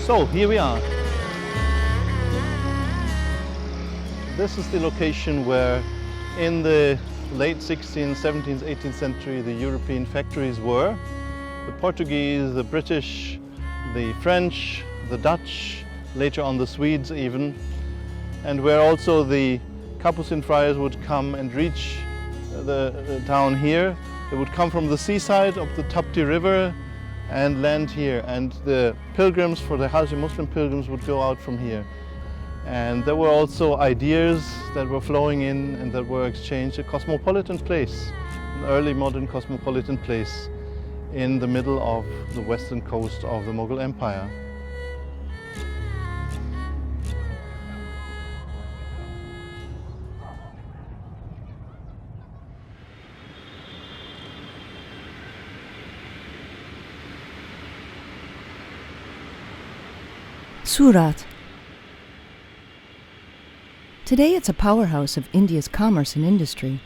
So here we are. This is the location where in the late 16th, 17th, 18th century the European factories were. The Portuguese, the British, the French, the Dutch, later on the Swedes even, and where also the Capuchin friars would come and reach the town here. They would come from the seaside of the Tapti River and land here, and the pilgrims, for the Haji Muslim pilgrims, would go out from here. And there were also ideas that were flowing in and that were exchanged. A cosmopolitan place, an early modern cosmopolitan place in the middle of the western coast of the Mughal Empire. Surat. Today it's a powerhouse of India's commerce and industry,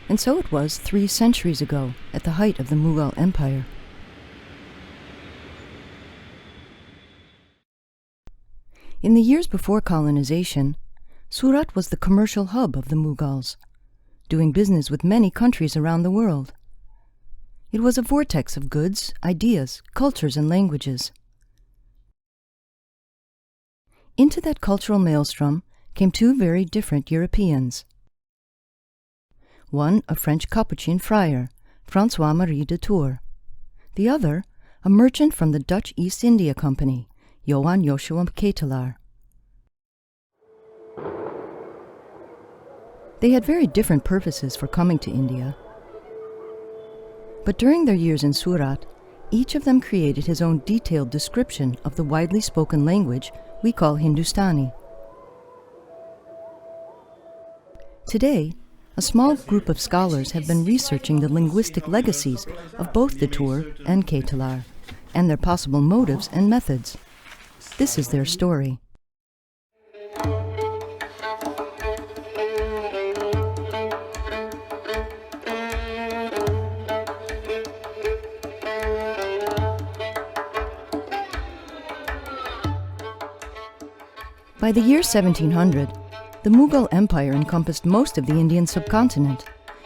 and so it was 3 centuries ago at the height of the Mughal Empire. In the years before colonization, Surat was the commercial hub of the Mughals, doing business with many countries around the world. It was a vortex of goods, ideas, cultures, and languages. Into that cultural maelstrom came 2 very different Europeans. One, a French Capuchin friar, François-Marie de Tours. The other, a merchant from the Dutch East India Company, Johan Joshua Ketelaar. They had very different purposes for coming to India. But during their years in Surat, each of them created his own detailed description of the widely spoken language we call Hindustani. Today, a small group of scholars have been researching the linguistic legacies of both de Tours and Ketelaar, and their possible motives and methods. This is their story. By the year 1700, the Mughal Empire encompassed most of the Indian subcontinent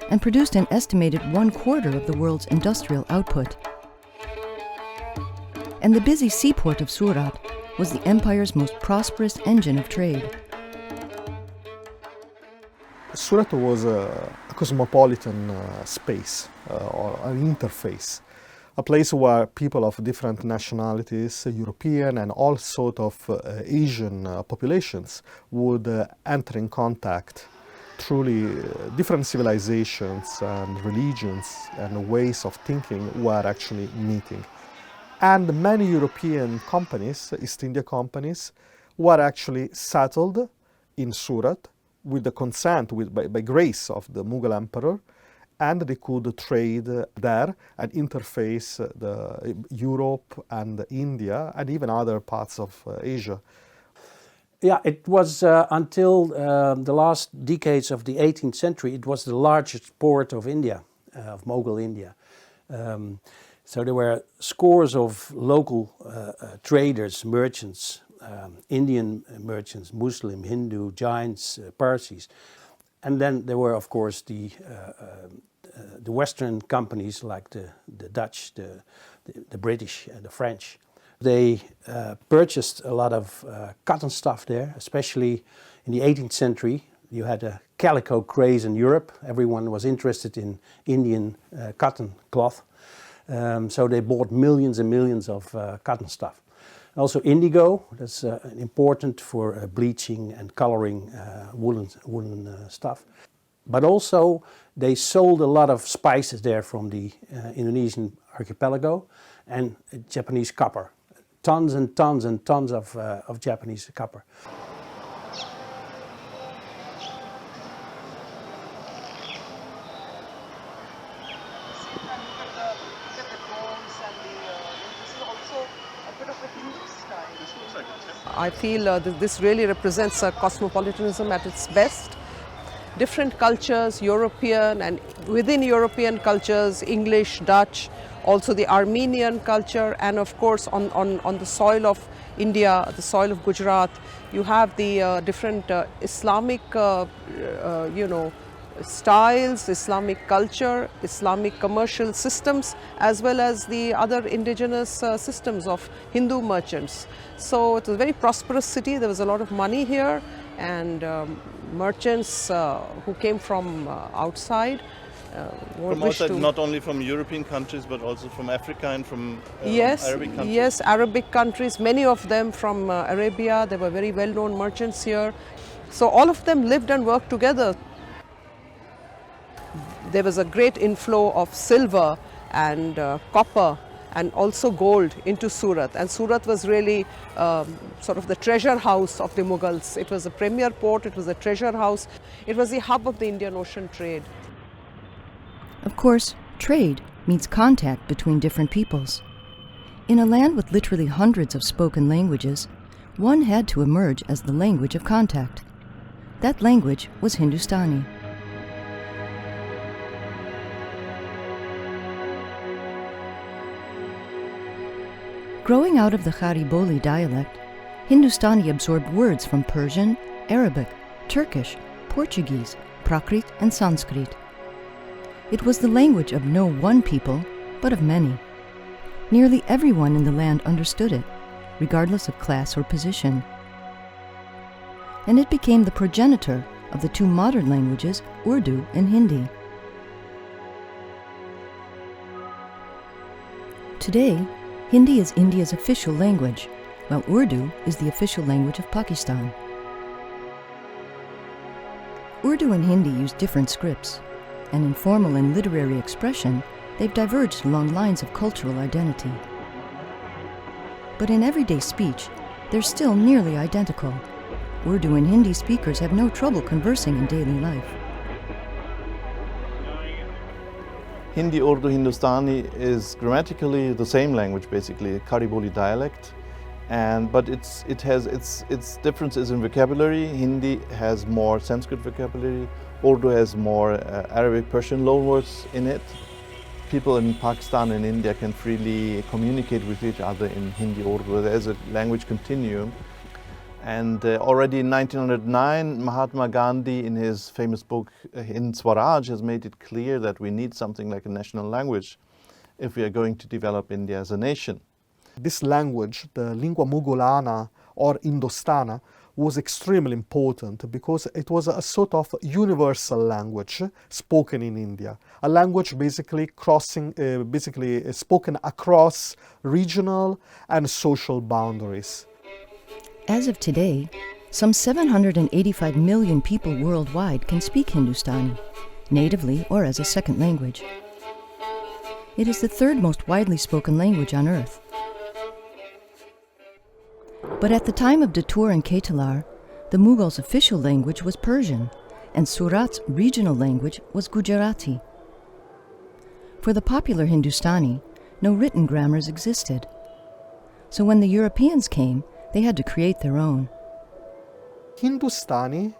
and produced an estimated 1/4 of the world's industrial output. And the busy seaport of Surat was the empire's most prosperous engine of trade. Surat was a cosmopolitan space or an interface. A place where people of different nationalities, European and all sort of Asian populations would enter in contact. Truly different civilizations and religions and ways of thinking were actually meeting. And many European companies, East India companies, were actually settled in Surat with the consent, by grace of the Mughal emperor, and they could trade there and interface Europe and India and even other parts of Asia. Yeah, it was until the last decades of the 18th century, it was the largest port of India, of Mughal India. So there were scores of local traders, merchants, Indian merchants, Muslim, Hindu, Jains, Parsis. And then there were, of course, the Western companies like the Dutch, the British, the French. They purchased a lot of cotton stuff there, especially in the 18th century. You had a calico craze in Europe. Everyone was interested in Indian cotton cloth. So they bought millions and millions of cotton stuff. Also indigo, that's important for bleaching and coloring woolen stuff. But also they sold a lot of spices there from the Indonesian archipelago and Japanese copper. Tons and tons and tons of Japanese copper. I feel that this really represents cosmopolitanism at its best. Different cultures, European and within European cultures, English, Dutch, also the Armenian culture, and of course on the soil of India, the soil of Gujarat. You have the different Islamic, styles, Islamic culture, Islamic commercial systems, as well as the other indigenous systems of Hindu merchants. So it was a very prosperous city. There was a lot of money here, and merchants who came from outside from outside, not only from European countries, but also from Africa and from Arabic countries. Yes, Arabic countries, many of them from Arabia. There were very well-known merchants here. So all of them lived and worked together. There was a great inflow of silver and copper and also gold into Surat. And Surat was really sort of the treasure house of the Mughals. It was a premier port, it was a treasure house. It was the hub of the Indian Ocean trade. Of course, trade means contact between different peoples. In a land with literally hundreds of spoken languages, one had to emerge as the language of contact. That language was Hindustani. Growing out of the Khariboli dialect, Hindustani absorbed words from Persian, Arabic, Turkish, Portuguese, Prakrit, and Sanskrit. It was the language of no one people, but of many. Nearly everyone in the land understood it, regardless of class or position. And it became the progenitor of the two modern languages, Urdu and Hindi. Today, Hindi is India's official language, while Urdu is the official language of Pakistan. Urdu and Hindi use different scripts, and in formal and literary expression, they've diverged along lines of cultural identity. But in everyday speech, they're still nearly identical. Urdu and Hindi speakers have no trouble conversing in daily life. Hindi, Urdu, Hindustani is grammatically the same language, basically, a Khariboli dialect, but it has its differences in vocabulary. Hindi has more Sanskrit vocabulary, Urdu has more Arabic, Persian loanwords in it. People in Pakistan and India can freely communicate with each other in Hindi, Urdu. There's a language continuum. And already in 1909, Mahatma Gandhi, in his famous book Hind Swaraj, has made it clear that we need something like a national language if we are going to develop India as a nation. This language, the lingua mugolana or Indostana, was extremely important because it was a sort of universal language spoken in India. A language basically spoken across regional and social boundaries. As of today, some 785 million people worldwide can speak Hindustani, natively or as a second language. It is the third most widely spoken language on earth. But at the time of Datur and Ketalar, the Mughals' official language was Persian, and Surat's regional language was Gujarati. For the popular Hindustani, no written grammars existed. So when the Europeans came, they had to create their own. Hindustani,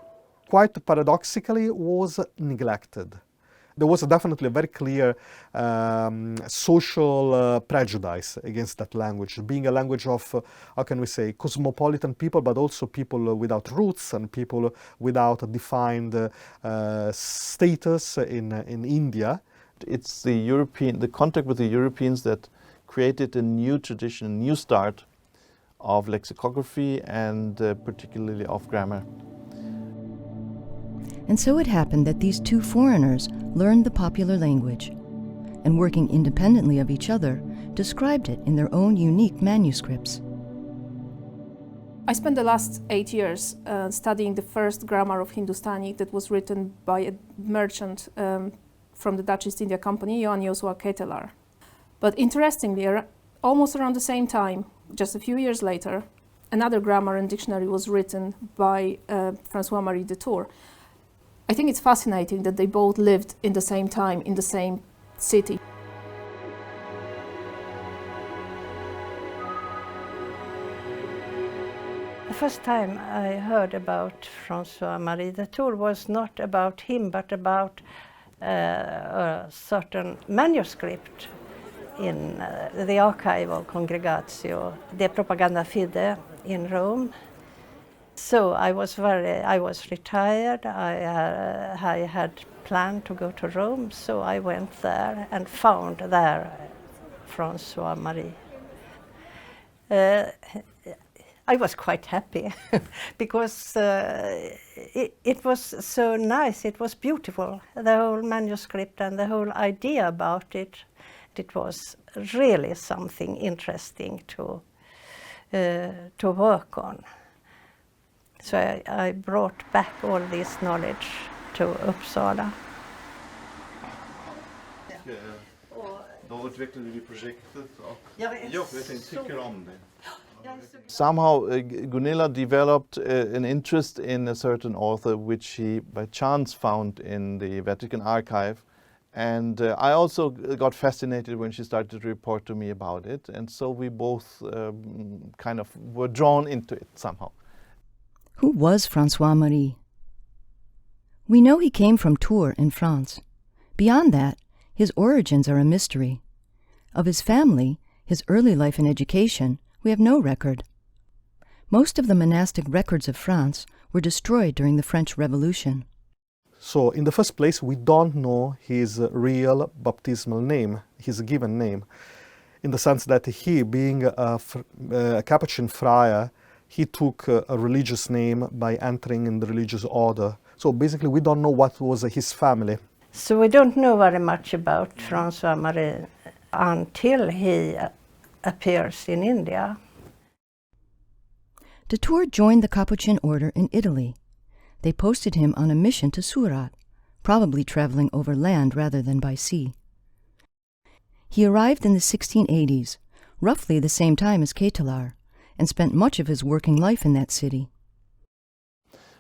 quite paradoxically, was neglected. There was definitely a very clear social prejudice against that language, being a language of, how can we say, cosmopolitan people, but also people without roots and people without a defined status in India. It's the contact with the Europeans that created a new tradition, a new start of lexicography and particularly of grammar. And so it happened that these two foreigners learned the popular language, and working independently of each other, described it in their own unique manuscripts. I spent the last 8 years studying the first grammar of Hindustani that was written by a merchant from the Dutch East India Company, Johan Joshua Ketalar. But interestingly, almost around the same time, just a few years later, another grammar and dictionary was written by François-Marie Detour. I think it's fascinating that they both lived in the same time, in the same city. The first time I heard about François-Marie Detour was not about him, but about a certain manuscript in the archive of Congregatio de Propaganda Fide in Rome. So I was retired. I had planned to go to Rome, so I went there and found there François Marie. I was quite happy because it was so nice, it was beautiful, the whole manuscript and the whole idea about it. It was really something interesting to work on. So I brought back all this knowledge to Uppsala. Då utvecklade vi projektet och jag tycker om det. Somehow Gunilla developed an interest in a certain author which she by chance found in the Vatican archive, and I also got fascinated when she started to report to me about it, and so we both kind of were drawn into it somehow. Who was François Marie? We know he came from Tours in France. Beyond that, his origins are a mystery. Of his family, his early life and education, we have no record. Most of the monastic records of France were destroyed during the French Revolution. So in the first place, we don't know his real baptismal name, his given name, in the sense that he, being a Capuchin friar, he took a religious name by entering in the religious order. So basically we don't know what was his family. So we don't know very much about François Marie until he appears in India. De Tours joined the Capuchin order in Italy. They posted him on a mission to Surat, probably traveling over land rather than by sea. He arrived in the 1680s, roughly the same time as Ketelaar, and spent much of his working life in that city.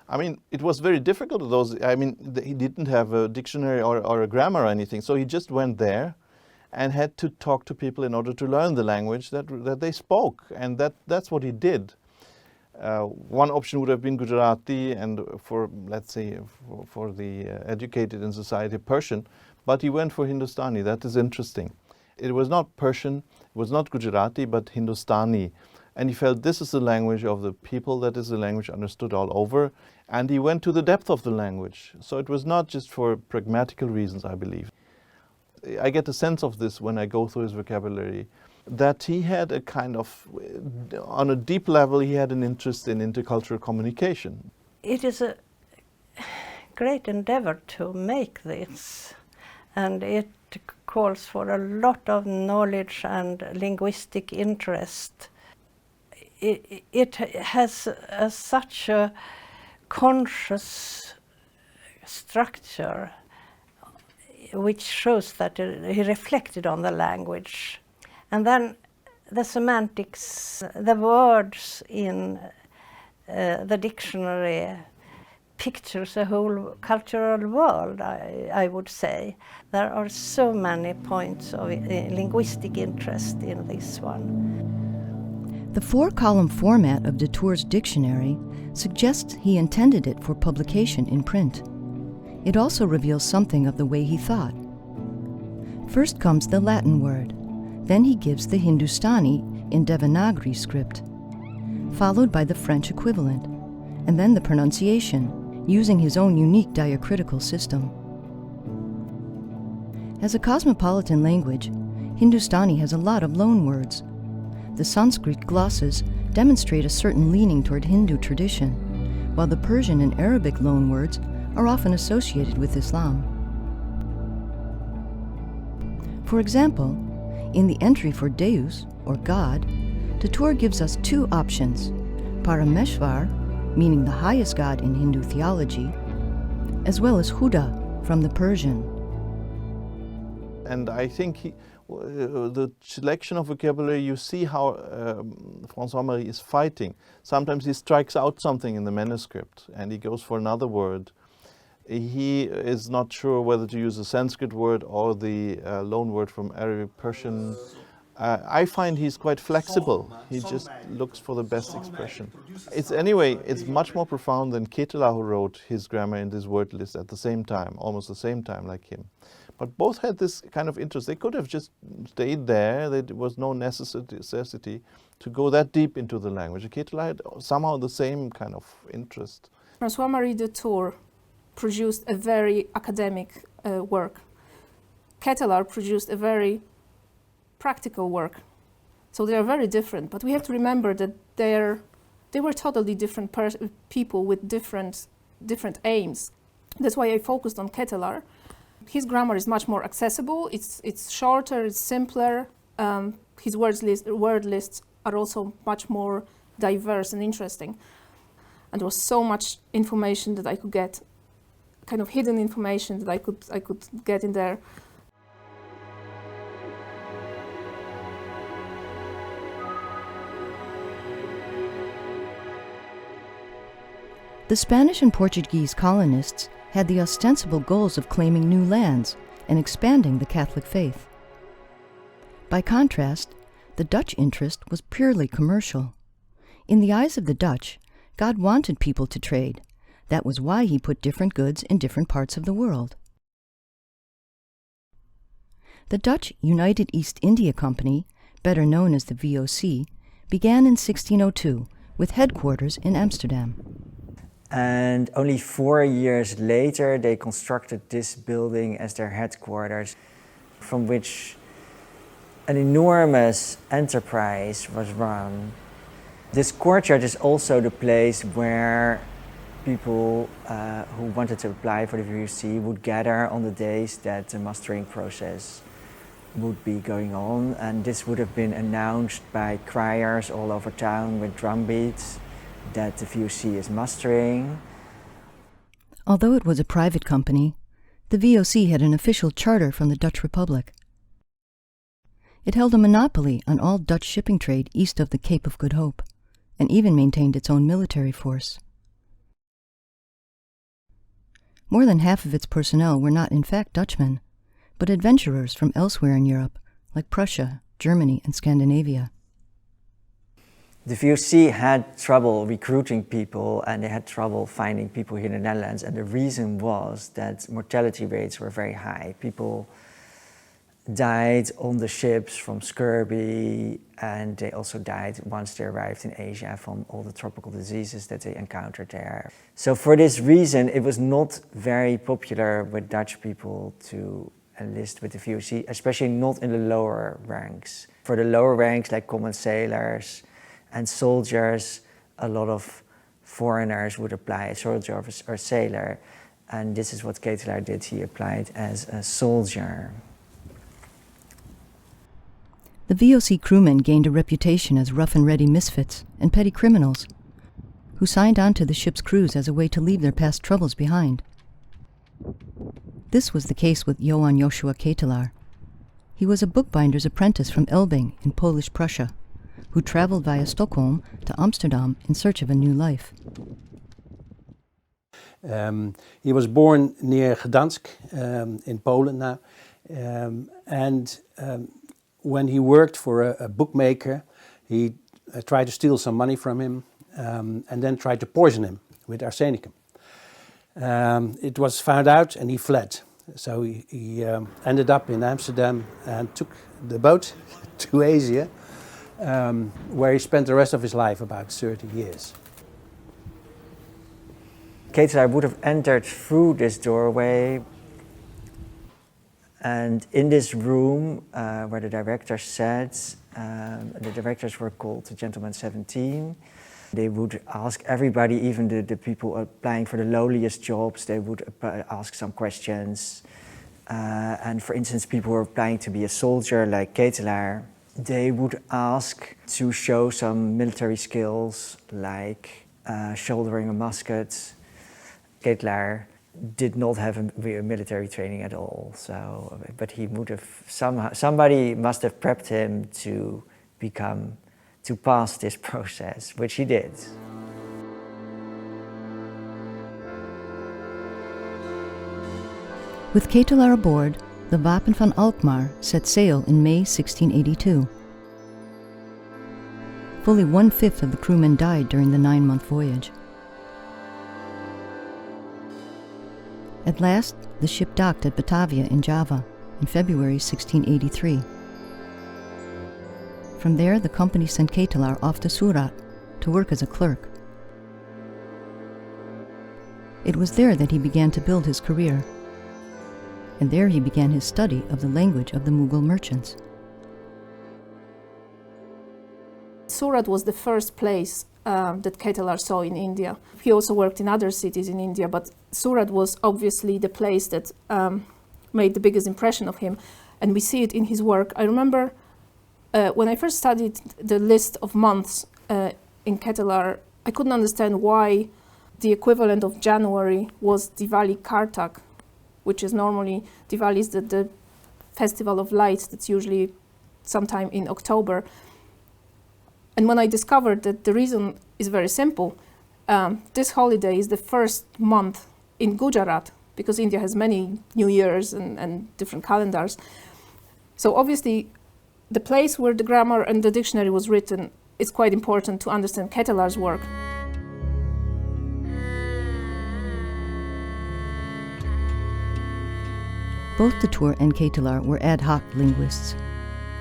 I mean, it was very difficult. He didn't have a dictionary or a grammar or anything, so he just went there and had to talk to people in order to learn the language that they spoke, and that's what he did. One option would have been Gujarati, and for, let's say, for the educated in society, Persian, but he went for Hindustani. That is interesting. It was not Persian, it was not Gujarati, but Hindustani. And he felt this is the language of the people, that is the language understood all over, and he went to the depth of the language. So it was not just for pragmatical reasons, I believe. I get a sense of this when I go through his vocabulary, that he had a kind of, on a deep level, he had an interest in intercultural communication. It is a great endeavor to make this, and it calls for a lot of knowledge and linguistic interest. It has such a conscious structure which shows that he reflected on the language. And then the semantics, the words in the dictionary pictures a whole cultural world, I would say. There are so many points of linguistic interest in this one. The 4-column format of de Tours' dictionary suggests he intended it for publication in print. It also reveals something of the way he thought. First comes the Latin word, then he gives the Hindustani in Devanagari script, followed by the French equivalent, and then the pronunciation, using his own unique diacritical system. As a cosmopolitan language, Hindustani has a lot of loan words. The Sanskrit glosses demonstrate a certain leaning toward Hindu tradition, while the Persian and Arabic loanwords are often associated with Islam. For example, in the entry for Deus, or God, de Tours gives us two options, Parameshvar, meaning the highest God in Hindu theology, as well as Huda from the Persian. And I think the selection of vocabulary, you see how François Marie is fighting. Sometimes he strikes out something in the manuscript and he goes for another word. He is not sure whether to use a Sanskrit word or the loan word from Arabic Persian. I find he's quite flexible. He just looks for the best expression. It's much more profound than Ketela, who wrote his grammar in this word list at the same time, almost the same time like him. But both had this kind of interest. They could have just stayed there. There was no necessity to go that deep into the language. Ketela had somehow the same kind of interest. François-Marie de Tours produced a very academic work. Ketelaar produced a very practical work. So they are very different, but we have to remember that they were totally different people with different aims. That's why I focused on Ketelaar. His grammar is much more accessible, it's shorter, it's simpler. His word lists are also much more diverse and interesting. And there was so much information that I could get, kind of hidden information that I could get in there. The Spanish and Portuguese colonists had the ostensible goals of claiming new lands and expanding the Catholic faith. By contrast, the Dutch interest was purely commercial. In the eyes of the Dutch, God wanted people to trade. That was why he put different goods in different parts of the world. The Dutch United East India Company, better known as the VOC, began in 1602 with headquarters in Amsterdam. And only 4 years later, they constructed this building as their headquarters, from which an enormous enterprise was run. This courtyard is also the place where people who wanted to apply for the VOC would gather on the days that the mustering process would be going on. And this would have been announced by criers all over town with drum beats that the VOC is mustering. Although it was a private company, the VOC had an official charter from the Dutch Republic. It held a monopoly on all Dutch shipping trade east of the Cape of Good Hope, and even maintained its own military force. More than half of its personnel were not in fact Dutchmen, but adventurers from elsewhere in Europe, like Prussia, Germany, and Scandinavia. The VOC had trouble recruiting people, and they had trouble finding people here in the Netherlands, and the reason was that mortality rates were very high. People died on the ships from scurvy, and they also died once they arrived in Asia from all the tropical diseases that they encountered there. So for this reason, it was not very popular with Dutch people to enlist with the VOC, especially not in the lower ranks. For the lower ranks, like common sailors and soldiers, a lot of foreigners would apply as soldier or sailor, and this is what Ketelaar did. He applied as a soldier. The VOC crewmen gained a reputation as rough-and-ready misfits and petty criminals who signed on to the ship's crews as a way to leave their past troubles behind. This was the case with Johan Joshua Ketelaar. He was a bookbinder's apprentice from Elbing in Polish Prussia, who traveled via Stockholm to Amsterdam in search of a new life. He was born near Gdansk in Poland now, and when he worked for a bookmaker, he tried to steal some money from him and then tried to poison him with arsenicum. It was found out and he fled. So he ended up in Amsterdam and took the boat to Asia, where he spent the rest of his life, about 30 years. Ketelaar would have entered through this doorway, and in this room where the directors sat, the directors were called the Gentlemen 17. They would ask everybody, even the people applying for the lowliest jobs, they would ask some questions. And for instance, people who were applying to be a soldier like Ketelaar, they would ask to show some military skills, like shouldering a musket. Ketelaar did not have a military training at all, so, but he would have somebody must have prepped him to pass this process, which he did. With Ketelaar aboard, the Wapen van Alkmaar set sail in May 1682. Fully 1/5 of the crewmen died during the 9-month voyage. At last, the ship docked at Batavia in Java in February 1683. From there, the company sent Ketelaar off to Surat to work as a clerk. It was there that he began to build his career, and there he began his study of the language of the Mughal merchants. Surat was the first place that Ketelaar saw in India. He also worked in other cities in India, but Surat was obviously the place that made the biggest impression of him, and we see it in his work. I remember when I first studied the list of months in Ketelaar, I couldn't understand why the equivalent of January was Diwali Kartak, which is normally Diwali is the festival of lights that's usually sometime in October. And when I discovered that the reason is very simple, this holiday is the first month in Gujarat, because India has many New Years and different calendars. So obviously, the place where the grammar and the dictionary was written is quite important to understand Ketelaar's work. Both Dutour and Ketelaar were ad hoc linguists.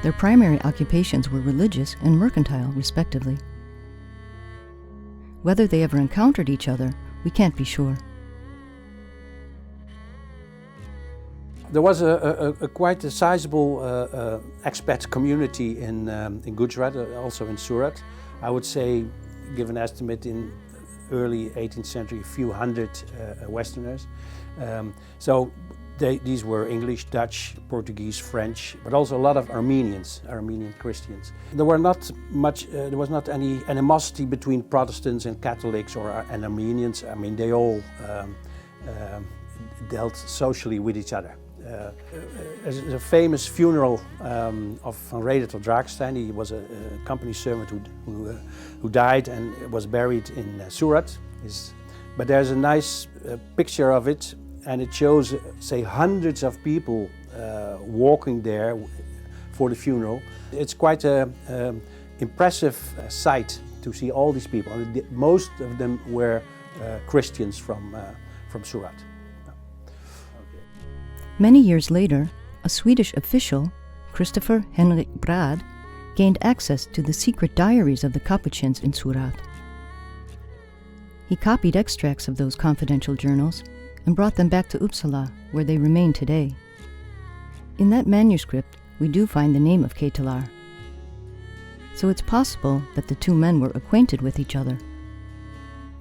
Their primary occupations were religious and mercantile, respectively. Whether they ever encountered each other, we can't be sure. There was quite a sizable expat community in Gujarat, also in Surat. I would say, give an estimate, in early 18th century, a few hundred Westerners. So these were English, Dutch, Portuguese, French, but also a lot of Armenian Christians. There was not any animosity between Protestants and Catholics and Armenians. I mean, they all dealt socially with each other. There's a famous funeral of Van Rede tot Drakenstein. He was a company servant who died and was buried in Surat. But there's a nice picture of it, and it shows, say, hundreds of people walking there for the funeral. It's quite an impressive sight to see all these people. Most of them were Christians from Surat. Many years later, a Swedish official, Christopher Henrik Brad, gained access to the secret diaries of the Capuchins in Surat. He copied extracts of those confidential journals and brought them back to Uppsala, where they remain today. In that manuscript, we do find the name of Ketelaar. So it's possible that the two men were acquainted with each other,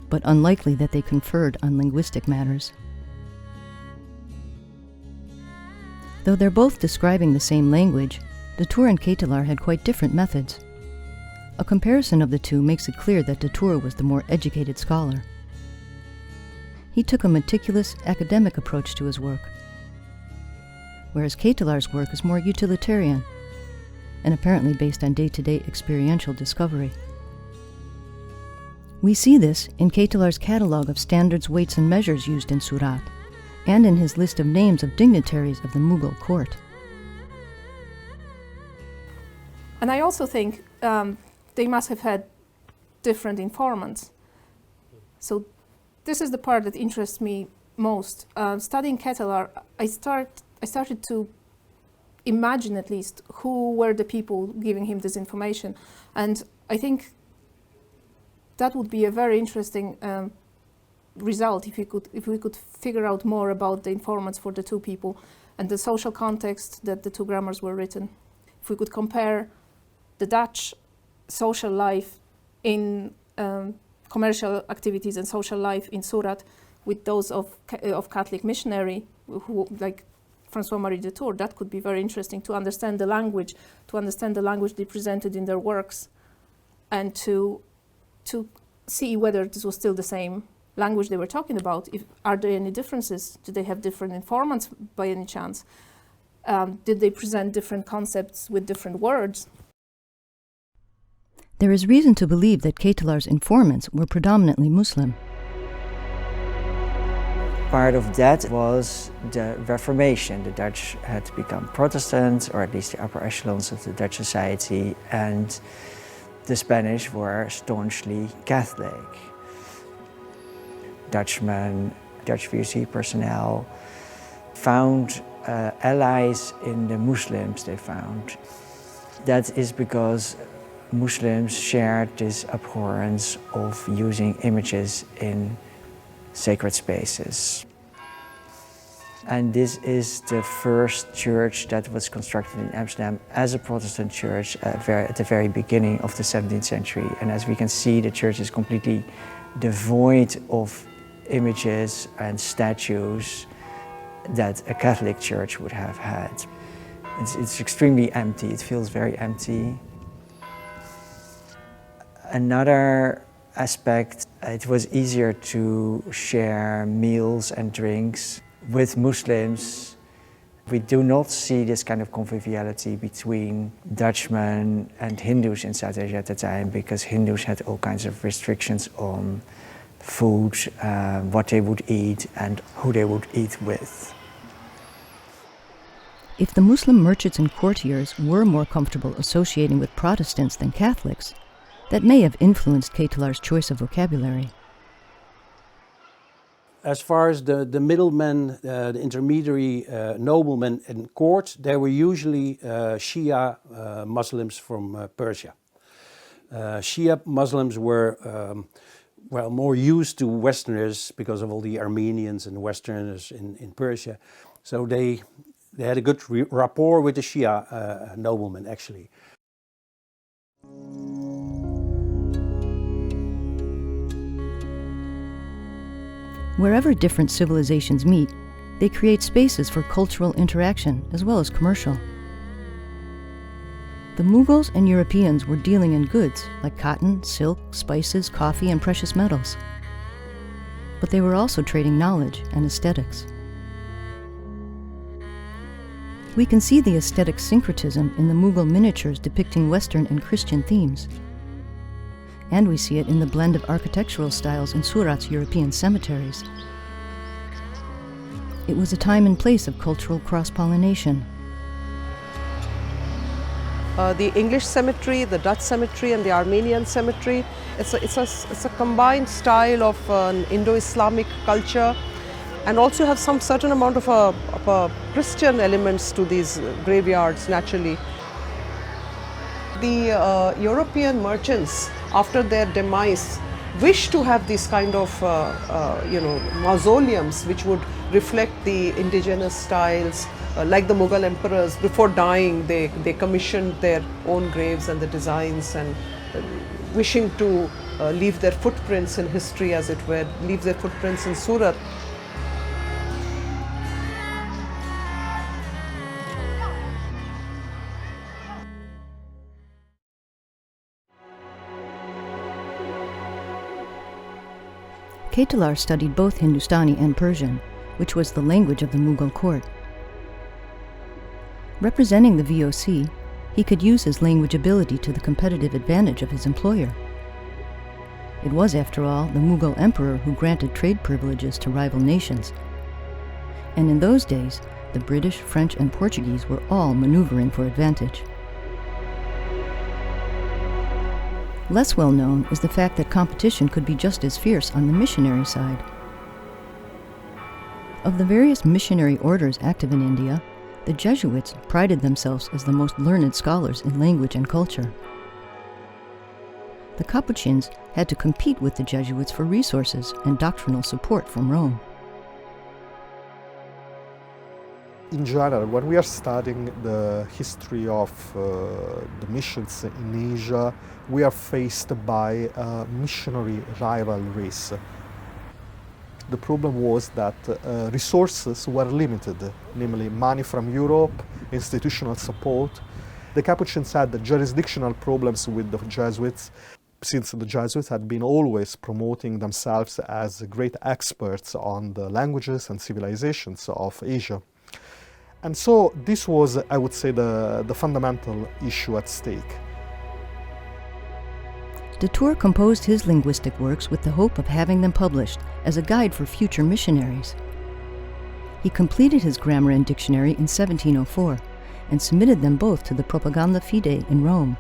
but unlikely that they conferred on linguistic matters. Though they're both describing the same language, Dutour and Ketelaar had quite different methods. A comparison of the two makes it clear that Dutour was the more educated scholar. He took a meticulous academic approach to his work, whereas Ketelaar's work is more utilitarian and apparently based on day-to-day experiential discovery. We see this in Ketelaar's catalogue of standards, weights, and measures used in Surat, and in his list of names of dignitaries of the Mughal court. And I also think they must have had different informants. So this is the part that interests me most. Studying Ketelaar, I started to imagine at least who were the people giving him this information. And I think that would be a very interesting result if we could figure out more about the informants for the two people and the social context that the two grammars were written. If we could compare the Dutch social life in commercial activities and social life in Surat with those of Catholic missionary, who like François-Marie Dutour, that could be very interesting to understand the language they presented in their works, and to see whether this was still the same language they were talking about. Are there any differences? Did they have different informants by any chance? Did they present different concepts with different words? There is reason to believe that Ketelaar's informants were predominantly Muslim. Part of that was the Reformation. The Dutch had become Protestant, or at least the upper echelons of the Dutch society, and the Spanish were staunchly Catholic. Dutchmen, Dutch VOC personnel found allies in the Muslims they found. That is because Muslims shared this abhorrence of using images in sacred spaces. And this is the first church that was constructed in Amsterdam as a Protestant church at the very beginning of the 17th century. And as we can see, the church is completely devoid of images and statues that a Catholic church would have had. It's extremely empty, it feels very empty. Another aspect, it was easier to share meals and drinks. With Muslims, we do not see this kind of conviviality between Dutchmen and Hindus in South Asia at the time, because Hindus had all kinds of restrictions on food, what they would eat and who they would eat with. If the Muslim merchants and courtiers were more comfortable associating with Protestants than Catholics, that may have influenced Ketelaar's choice of vocabulary. As far as the middlemen, the intermediary noblemen in court, they were usually Shia Muslims from Persia. Shia Muslims were well, more used to Westerners because of all the Armenians and Westerners in Persia. So they had a good rapport with the Shia noblemen, actually. Wherever different civilizations meet, they create spaces for cultural interaction as well as commercial. The Mughals and Europeans were dealing in goods like cotton, silk, spices, coffee, and precious metals. But they were also trading knowledge and aesthetics. We can see the aesthetic syncretism in the Mughal miniatures depicting Western and Christian themes. And we see it in the blend of architectural styles in Surat's European cemeteries. It was a time and place of cultural cross-pollination. The English cemetery, the Dutch cemetery and the Armenian cemetery, it's a combined style of an Indo-Islamic culture, and also have some certain amount of Christian elements to these graveyards naturally. The European merchants, after their demise, wished to have these kind of mausoleums which would reflect the indigenous styles. Like the Mughal emperors, before dying, they commissioned their own graves and the designs, and wishing to leave their footprints in history, as it were, leave their footprints in Surat. Ketelaar studied both Hindustani and Persian, which was the language of the Mughal court. Representing the VOC, he could use his language ability to the competitive advantage of his employer. It was, after all, the Mughal emperor who granted trade privileges to rival nations. And in those days, the British, French, and Portuguese were all maneuvering for advantage. Less well known is the fact that competition could be just as fierce on the missionary side. Of the various missionary orders active in India, the Jesuits prided themselves as the most learned scholars in language and culture. The Capuchins had to compete with the Jesuits for resources and doctrinal support from Rome. In general, when we are studying the history of the missions in Asia, we are faced by missionary rivalries. The problem was that resources were limited, namely money from Europe, institutional support. The Capuchins had the jurisdictional problems with the Jesuits, since the Jesuits had been always promoting themselves as great experts on the languages and civilizations of Asia. And so this was, I would say, the fundamental issue at stake. De Tour composed his linguistic works with the hope of having them published as a guide for future missionaries. He completed his grammar and dictionary in 1704 and submitted them both to the Propaganda Fide in Rome.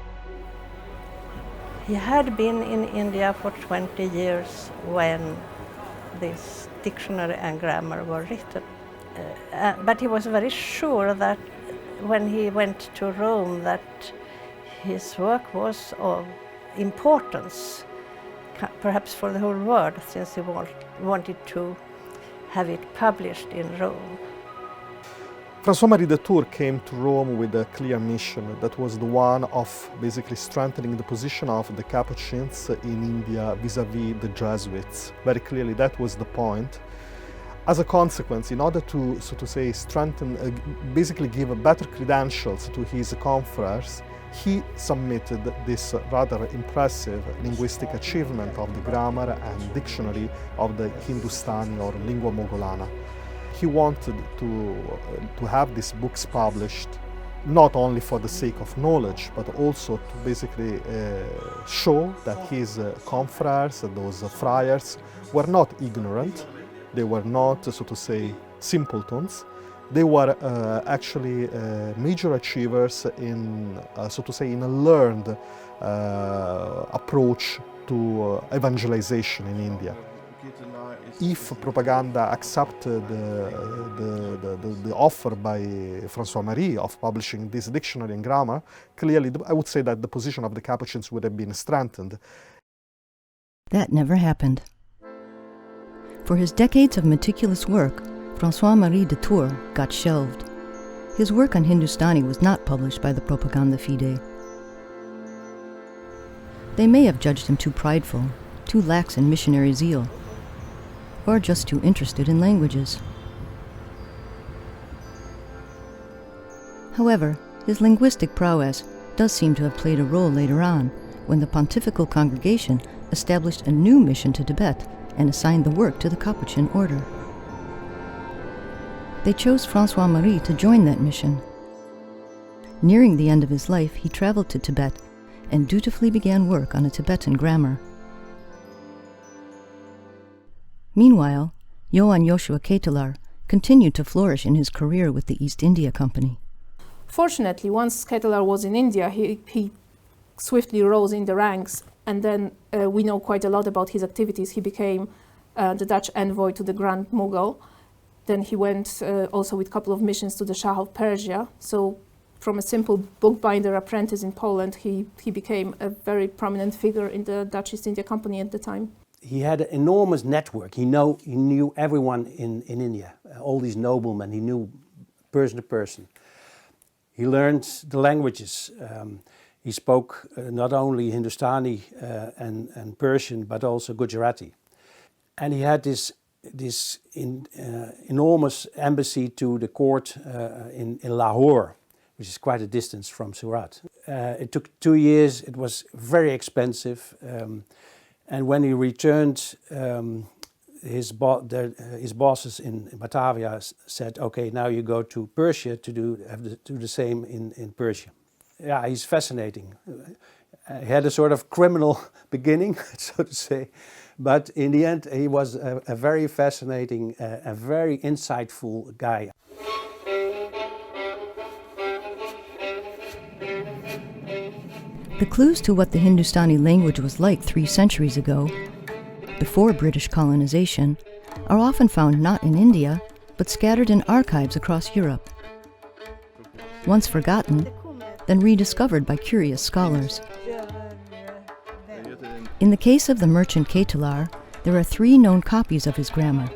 He had been in India for 20 years when this dictionary and grammar were written. But he was very sure that when he went to Rome that his work was of importance, perhaps for the whole world, since he wanted to have it published in Rome. François-Marie de Tours came to Rome with a clear mission that was the one of basically strengthening the position of the Capuchins in India vis-à-vis the Jesuits. Very clearly that was the point. As a consequence, in order to, so to say, strengthen, basically give better credentials to his confreres, he submitted this rather impressive linguistic achievement of the grammar and dictionary of the Hindustani or lingua mogolana. He wanted to have these books published not only for the sake of knowledge, but also to basically show that his confreres, those friars, were not ignorant. They were not, so to say, simpletons. They were actually major achievers in, so to say, in a learned approach to evangelization in India. If propaganda accepted the offer by François-Marie of publishing this dictionary and grammar, clearly I would say that the position of the Capuchins would have been strengthened. That never happened. For his decades of meticulous work, François-Marie de Tours got shelved. His work on Hindustani was not published by the Propaganda Fide. They may have judged him too prideful, too lax in missionary zeal, or just too interested in languages. However, his linguistic prowess does seem to have played a role later on, when the Pontifical Congregation established a new mission to Tibet and assigned the work to the Capuchin order. They chose François-Marie to join that mission. Nearing the end of his life, he traveled to Tibet and dutifully began work on a Tibetan grammar. Meanwhile, Johann Joshua Ketelaar continued to flourish in his career with the East India Company. Fortunately, once Ketelaar was in India, he swiftly rose in the ranks, and then we know quite a lot about his activities. He became the Dutch envoy to the Grand Mughal. Then he went also with a couple of missions to the Shah of Persia. So from a simple bookbinder apprentice in Poland, he became a very prominent figure in the Dutch East India Company at the time. He had an enormous network. He knew everyone in India, all these noblemen. He knew person to person. He learned the languages. He spoke not only Hindustani and Persian, but also Gujarati. And he had this enormous embassy to the court in Lahore, which is quite a distance from Surat. It took 2 years. It was very expensive. And when he returned, his bosses in Batavia said, "Okay, now you go to Persia to do the same in Persia." Yeah, he's fascinating. He had a sort of criminal beginning, so to say, but in the end, he was a very fascinating, a very insightful guy. The clues to what the Hindustani language was like 3 centuries ago, before British colonization, are often found not in India, but scattered in archives across Europe. Once forgotten, then rediscovered by curious scholars. In the case of the merchant Ketelaar, there are 3 known copies of his grammar,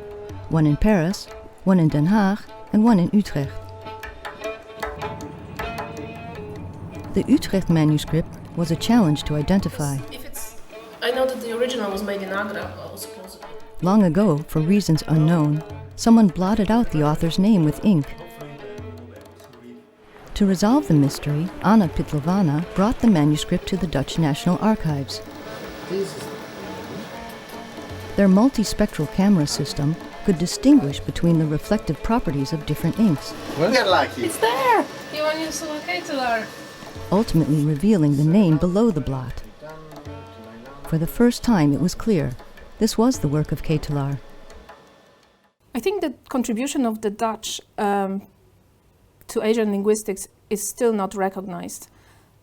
one in Paris, one in Den Haag, and one in Utrecht. The Utrecht manuscript was a challenge to identify. I know that the original was made in Agra, supposedly. Long ago, for reasons unknown, someone blotted out the author's name with ink. To resolve the mystery, Anna Pitlovana brought the manuscript to the Dutch National Archives. Their multispectral camera system could distinguish between the reflective properties of different inks. It's there! Johann Joshua Ketelaar. Ultimately revealing the name below the blot. For the first time, it was clear this was the work of Ketelaar. I think the contribution of the Dutch to Asian linguistics is still not recognized.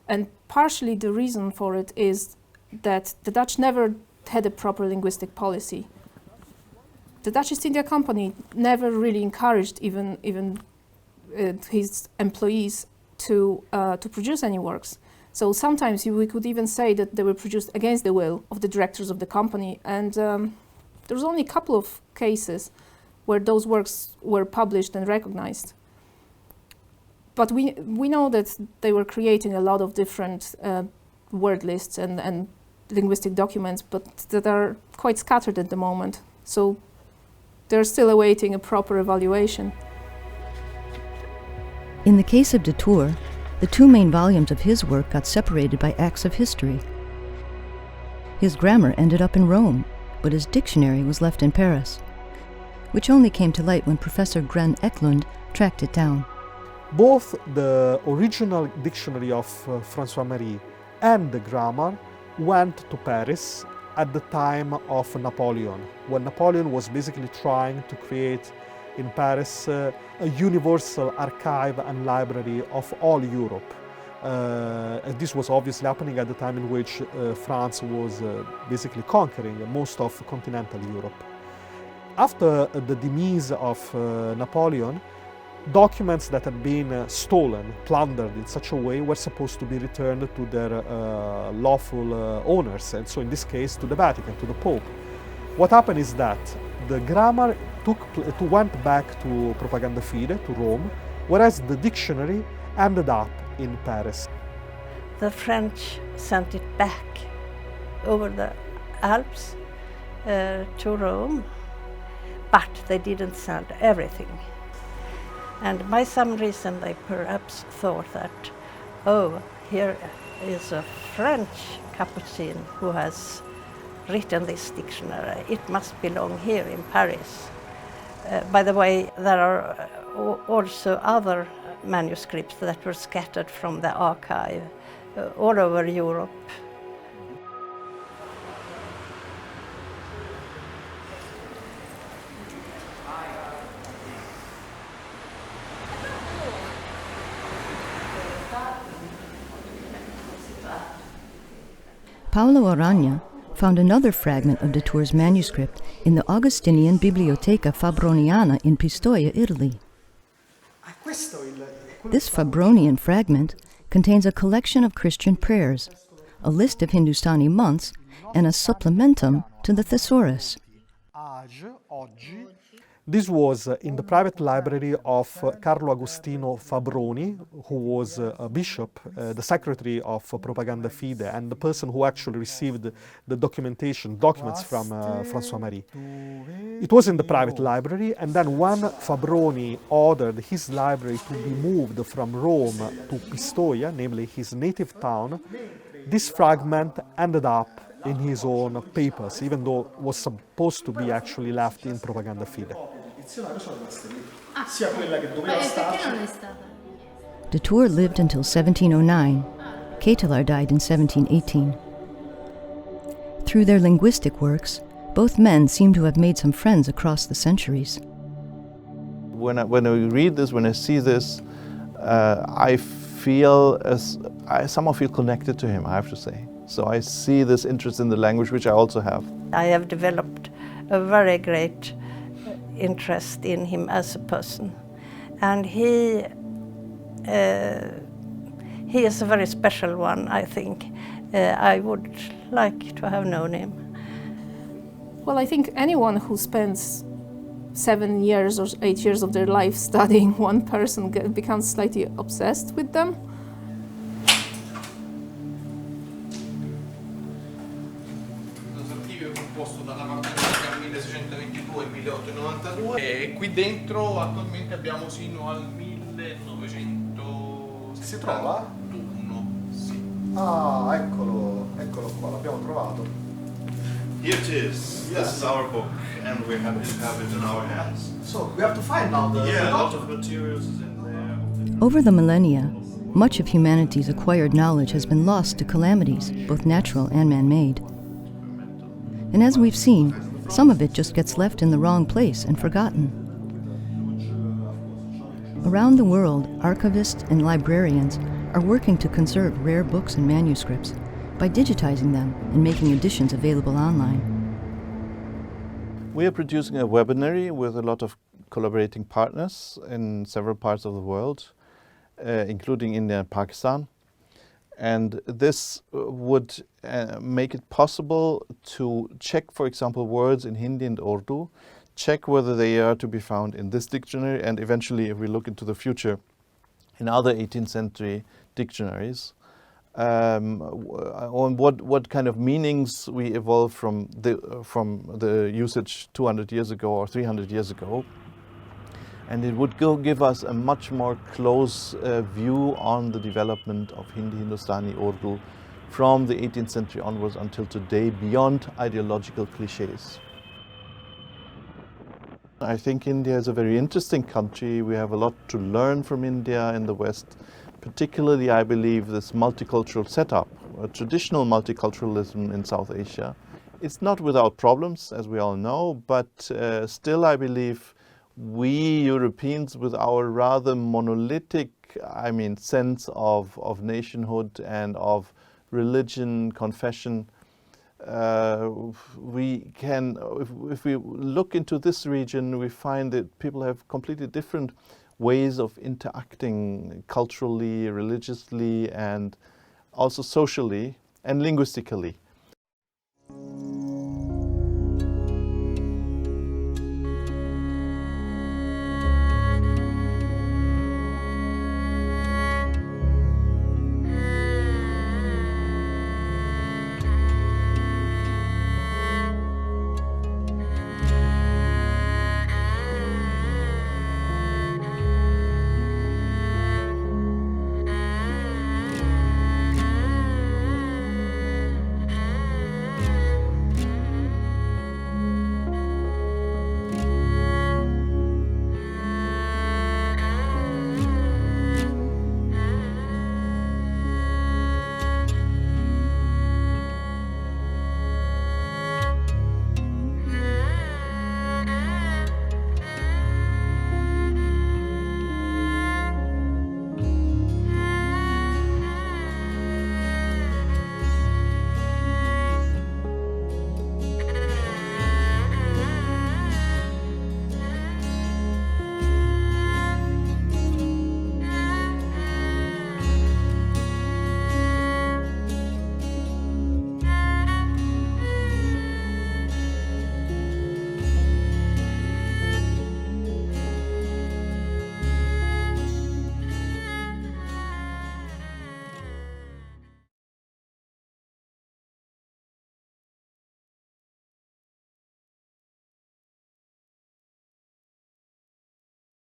And partially the reason for it is that the Dutch never had a proper linguistic policy. The Dutch East India Company never really encouraged even his employees to produce any works. So sometimes we could even say that they were produced against the will of the directors of the company. And there was only a couple of cases where those works were published and recognized. But we know that they were creating a lot of different word lists and linguistic documents, but that are quite scattered at the moment. So they're still awaiting a proper evaluation. In the case of de Tour, the two main volumes of his work got separated by acts of history. His grammar ended up in Rome, but his dictionary was left in Paris, which only came to light when Professor Gren Eklund tracked it down. Both the original dictionary of François Marie and the grammar went to Paris at the time of Napoleon, when Napoleon was basically trying to create in Paris a universal archive and library of all Europe. And this was obviously happening at the time in which France was basically conquering most of continental Europe. After the demise of Napoleon, documents that had been stolen, plundered in such a way, were supposed to be returned to their lawful owners, and so in this case to the Vatican, to the Pope. What happened is that the grammar went back to Propaganda Fide, to Rome, whereas the dictionary ended up in Paris. The French sent it back over the Alps to Rome, but they didn't send everything. And by some reason they perhaps thought that, oh, here is a French Capuchin who has written this dictionary. It must belong here in Paris. By the way, there are also other manuscripts that were scattered from the archive all over Europe. Paolo Aragna found another fragment of de Tour's manuscript in the Augustinian Biblioteca Fabroniana in Pistoia, Italy. This Fabronian fragment contains a collection of Christian prayers, a list of Hindustani months, and a supplementum to the Thesaurus. This was in the private library of Carlo Agostino Fabroni, who was a bishop, the secretary of Propaganda Fide, and the person who actually received the documents from François Marie. It was in the private library, and then when Fabroni ordered his library to be moved from Rome to Pistoia, namely his native town, this fragment ended up in his own papers, even though it was supposed to be actually left in Propaganda Fide. De Tour lived until 1709. Ketelaar died in 1718. Through their linguistic works, both men seem to have made some friends across the centuries. When I read this, when I see this, I somehow feel connected to him, I have to say. So I see this interest in the language, which I also have. I have developed a very great interest in him as a person, and he is a very special one, I think. I would like to have known him. Well, I think anyone who spends 7 years or 8 years of their life studying one person becomes slightly obsessed with them. E qui dentro attualmente abbiamo sino al 1900. Si trova? Sì. Ah, eccolo qua, l'abbiamo trovato. Here it is. Yeah. This is our book, and we're happy to have it in our hands. So we have to find now the Yeah, a lot of materials is in there. Over the millennia, much of humanity's acquired knowledge has been lost to calamities, both natural and man-made. And as we've seen, some of it just gets left in the wrong place and forgotten. Around the world, archivists and librarians are working to conserve rare books and manuscripts, by digitizing them and making editions available online. We are producing a webinary with a lot of collaborating partners in several parts of the world, including India and Pakistan. And this would make it possible to check, for example, words in Hindi and Urdu, check whether they are to be found in this dictionary, and eventually, if we look into the future, in other 18th century dictionaries, on what kind of meanings we evolved from the usage 200 years ago or 300 years ago. And it would give us a much more close view on the development of Hindi, Hindustani, Urdu from the 18th century onwards until today, beyond ideological cliches. I think India is a very interesting country. We have a lot to learn from India in the West. Particularly, I believe, this multicultural setup, a traditional multiculturalism in South Asia. It's not without problems, as we all know, but still I believe we Europeans, with our rather monolithic, sense of nationhood and of religion, confession, we can, if we look into this region, we find that people have completely different ways of interacting culturally, religiously, and also socially and linguistically.